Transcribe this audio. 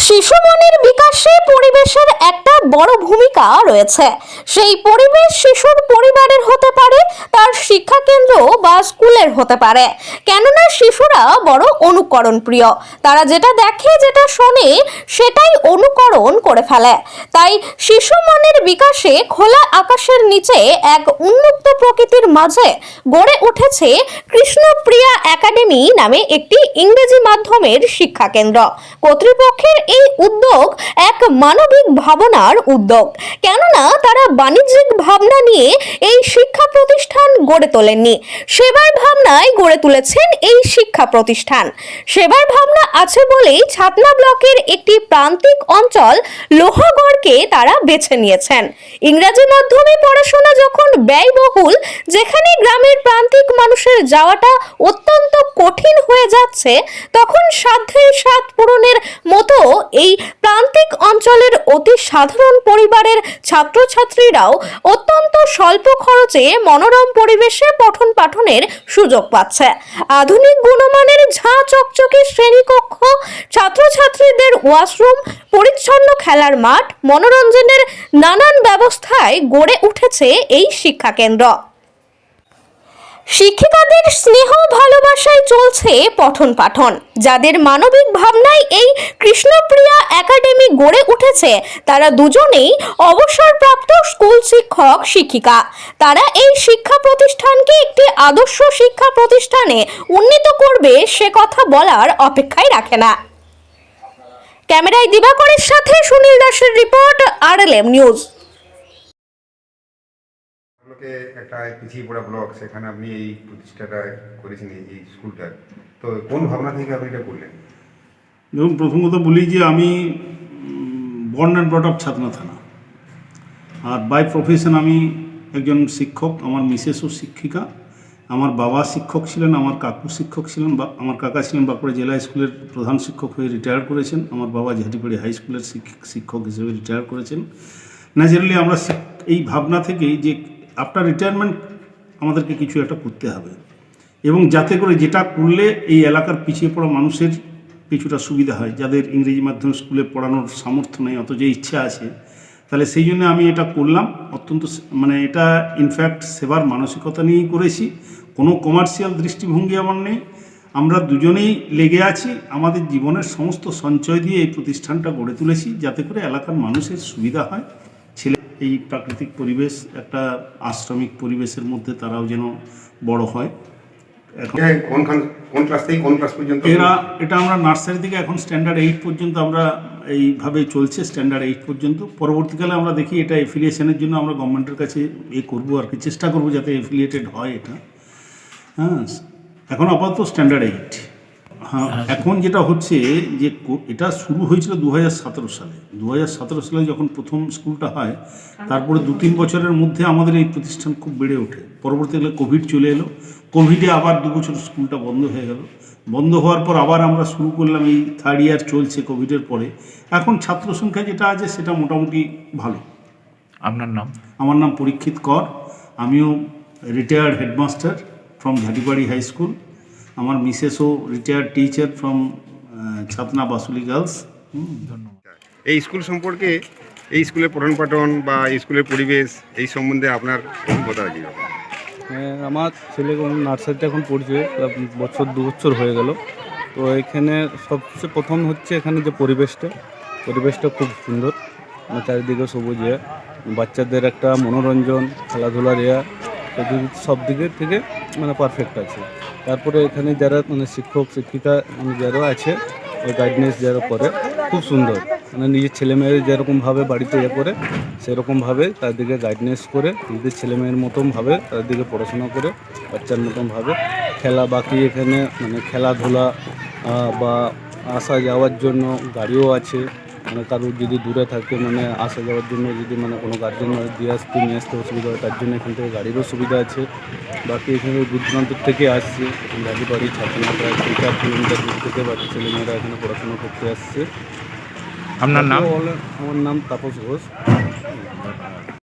শিশু মনের বিকাশে পরিবেশের একটা বড় ভূমিকা রয়েছে। সেই পরিবেশ শিশুর পরিবারের হতে পারে, তার শিক্ষা কেন্দ্র বা স্কুলের হতে পারে। কেননা শিশুরা বড় অনুকরণ প্রিয়, তারা যেটা দেখে যেটা শোনে সেটাই অনুকরণ করে ফেলে। তাই শিশু মনের বিকাশে খোলা আকাশের নিচে এক উন্মুক্ত প্রকৃতির মাঝে গড়ে উঠেছে কৃষ্ণপ্রিয়া একাডেমি নামে একটি ইংরেজি মাধ্যমের শিক্ষা কেন্দ্র। কর্তৃপক্ষের এই উদ্যোগ এক মানবিক ভাবনার উদ্যোগ, কেননা তারা বাণিজ্যিক ভাবনা নিয়ে এই শিক্ষা প্রতিষ্ঠান গড়ে তোলেননি, সেবার ভাবনায় গড়ে তুলেছেন এই শিক্ষা প্রতিষ্ঠান। সেবার ভাবনা আছে বলেই ছাতনা ব্লকের একটি প্রান্তিক অঞ্চল লোহাগড়কে তারা বেছে নিয়েছেন। ইংরেজি মাধ্যমে পড়াশোনা যখন ব্যয়বহুল, যেখানে গ্রামের প্রান্তিক মানুষের যাওয়াটা অত্যন্ত কঠিন হয়ে যাচ্ছে, তখন সাধ্যের স্বাদ পূরণের মতো এই প্রান্তিক অঞ্চলের অতি সাধারণ পরিবারের ছাত্রছাত্রীরাও অত্যন্ত স্বল্প খরচে মনোরম পরিবেশে পঠন পাঠনের সুযোগ পাচ্ছে। আধুনিক গুণমানের ঝাঁ চকচকে শ্রেণীকক্ষ, ছাত্রছাত্রীদের ওয়াশরুম, পরিচ্ছন্ন খেলার মাঠ, মনোরঞ্জনের নানান ব্যবস্থায় গড়ে উঠেছে এই শিক্ষা কেন্দ্র। শিক্ষিকাদের স্নেহ ভালোবাসায় চলছে পঠন পাঠন। যাদের মানবিক ভাবনায় এই কৃষ্ণপ্রিয়া একাডেমি গড়ে উঠেছে, তারা দুজনেই অবসরপ্রাপ্ত স্কুল শিক্ষক শিক্ষিকা। তারা এই শিক্ষা প্রতিষ্ঠানকে একটি আদর্শ শিক্ষা প্রতিষ্ঠানে উন্নীত করবে সে কথা বলার অপেক্ষায় রাখে না। ক্যামেরায় দিবাকরের সাথে সুনীল দাসের রিপোর্ট, RLM নিউজ। একটা পিছিয়ে পড়া ব্লক, সেখানে আপনি এই প্রতিষ্ঠাটা করেছেন, এই স্কুলটা, তো কোন ভাবনা থেকে আপনি এটা করলেন? দেখুন, প্রথমত বলি যে আমি বর্ন অ্যান্ড ব্রট আপ ছাতনা থানা, আর বাই প্রফেশন আমি একজন শিক্ষক। আমার মিসেসও শিক্ষিকা, আমার বাবা শিক্ষক ছিলেন, আমার কাকু শিক্ষক ছিলেন, আমার কাকা ছিলেন বাঁকুড়া জেলা স্কুলের প্রধান শিক্ষক হয়ে রিটায়ার করেছেন, আমার বাবা ঝাঁটিপাড়ি হাই স্কুলের শিক্ষক হিসেবে রিটায়ার করেছেন। ন্যাচারালি আমরা এই ভাবনা থেকেই যে আফটার রিটায়ারমেন্ট আমাদেরকে কিছু একটা করতে হবে, এবং যাতে করে যেটা করলে এই এলাকার পিছিয়ে পড়া মানুষের কিছুটা সুবিধা হয়, যাদের ইংরেজি মাধ্যম স্কুলে পড়ানোর সামর্থ্য নেই অথচ ইচ্ছা আছে, তাহলে সেই জন্য আমি এটা করলাম। অত্যন্ত এটা ইনফ্যাক্ট সেবার মানসিকতা নিয়েই করেছি, কোনো কমার্শিয়াল দৃষ্টিভঙ্গি আমার নেই। আমরা দুজনেই লেগে আছি, আমাদের জীবনের সমস্ত সঞ্চয় দিয়ে এই প্রতিষ্ঠানটা গড়ে তুলেছি, যাতে করে এলাকার মানুষের সুবিধা হয়। এই প্রাকৃতিক পরিবেশ, একটা আশ্রমিক পরিবেশের মধ্যে তারাও যেন বড় হয়। এখন কোন ক্লাস থেকে কোন ক্লাস পর্যন্ত? এটা আমরা নার্সারি থেকে এখন স্ট্যান্ডার্ড 8 পর্যন্ত আমরা এইভাবে চলছে, স্ট্যান্ডার্ড 8 পর্যন্ত। পরবর্তীকালে আমরা দেখি এটা এফিলিয়েশনের জন্য আমরা গভর্নমেন্টের কাছে করবো আর কি, চেষ্টা করবো যাতে এফিলিয়েটেড হয় এটা। হ্যাঁ, এখন আপাতত স্ট্যান্ডার্ড 8। হ্যাঁ, এখন যেটা হচ্ছে যে এটা শুরু হয়েছিল 2017 সালে। 2017 সালে যখন প্রথম স্কুলটা হয়, তারপরে 2-3 বছরের মধ্যে আমাদের এই প্রতিষ্ঠান খুব বেড়ে ওঠে। পরবর্তীকালে কোভিড চলে এলো, কোভিডে আবার 2 বছর স্কুলটা বন্ধ হয়ে গেল। বন্ধ হওয়ার পর আবার আমরা শুরু করলাম, এই 3rd ইয়ার চলছে কোভিডের পরে। এখন ছাত্র সংখ্যা যেটা আছে সেটা মোটামুটি ভালো। আপনার নাম? আমার নাম পরীক্ষিত কর, আমিও retired headmaster from Jhantipari high school. আমার মিসেসও retired teacher from Chhatna Basuli girls. ধন্যবাদ। এই স্কুল সম্পর্কে, এই স্কুলের পঠন পাঠন বা এই স্কুলের পরিবেশ, এই সম্বন্ধে আপনার অভিজ্ঞতা কি? আমার ছেলে নার্সারিতে এখন পড়ছে, 2 বছর হয়ে গেল। তো এখানে সবচেয়ে প্রথম হচ্ছে এখানে যে পরিবেশটা খুব সুন্দর, চারিদিকে সবুজে, বাচ্চাদের একটা মনোরঞ্জন, খেলাধুলার সব দিকের থেকে পারফেক্ট আছে। তারপরে এখানে যারা শিক্ষক শিক্ষিকা যারা আছে, ওই গাইডনেস যারা করে খুব সুন্দর, নিজের ছেলেমেয়ের যেরকমভাবে বাড়িতে করে সেরকমভাবে তাদেরকে গাইডনেস করে, নিজেদের ছেলেমেয়ের মতনভাবে তাদেরকে পড়াশোনা করে, বাচ্চার মতনভাবে খেলা, বাকি এখানে খেলাধুলা বা আসা যাওয়ার জন্য গাড়িও আছে। কারোর যদি দূরে থাকে আসা যাওয়ার জন্য যদি কোনো গার্জেন নিয়ে আসতে অসুবিধা হয়, তার জন্য এখান থেকে গাড়িরও সুবিধা আছে। বাকি এখানে দূর দূরান্ত থেকে আসছে, ঝাঁটিপাড়ি ছাতনা প্রায় 3-4 কিলোমিটার দূর থেকে বাচ্চা ছেলেমেয়েরা এখানে পড়াশোনা করতে আসছে। আপনার নাম? আমার নাম তাপস ঘোষ।